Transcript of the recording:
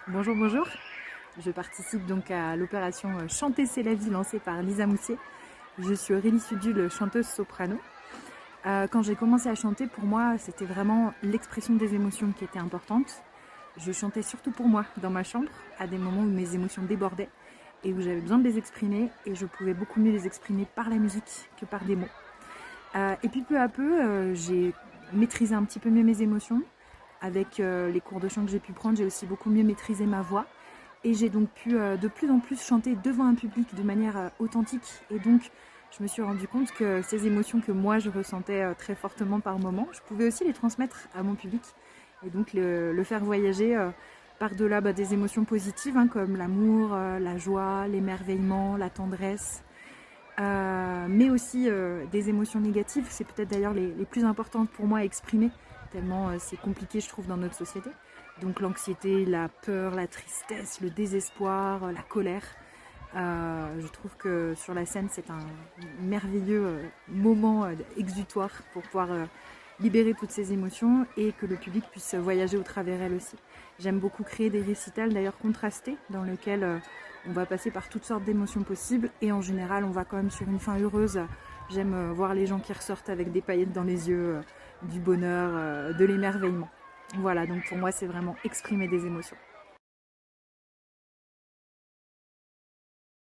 Bonjour, bonjour. Je participe donc à l'opération Chanter c'est la vie lancée par Lisa Moussier. Je suis Aurélie Sudul, chanteuse soprano. Quand j'ai commencé à chanter, pour moi, c'était vraiment l'expression des émotions qui était importante. Je chantais surtout pour moi, dans ma chambre, à des moments où mes émotions débordaient et où j'avais besoin de les exprimer, et je pouvais beaucoup mieux les exprimer par la musique que par des mots. Et puis peu à peu, j'ai maîtrisé un petit peu mieux mes émotions. Avec les cours de chant que j'ai pu prendre, j'ai aussi beaucoup mieux maîtrisé ma voix. Et j'ai donc pu de plus en plus chanter devant un public de manière authentique. Et donc, je me suis rendu compte que ces émotions que moi je ressentais très fortement par moment, je pouvais aussi les transmettre à mon public. Et donc le faire voyager par-delà des émotions positives, hein, comme l'amour, la joie, l'émerveillement, la tendresse, mais aussi des émotions négatives. C'est peut-être d'ailleurs les plus importantes pour moi à exprimer, tellement c'est compliqué, je trouve, dans notre société. Donc l'anxiété, la peur, la tristesse, le désespoir, la colère. Je trouve que sur la scène, c'est un merveilleux moment exutoire pour pouvoir libérer toutes ces émotions et que le public puisse voyager au travers elles aussi. J'aime beaucoup créer des récitals d'ailleurs contrastés dans lesquels on va passer par toutes sortes d'émotions possibles et en général on va quand même sur une fin heureuse. J'aime voir les gens qui ressortent avec des paillettes dans les yeux, du bonheur, de l'émerveillement. Voilà, donc pour moi c'est vraiment exprimer des émotions.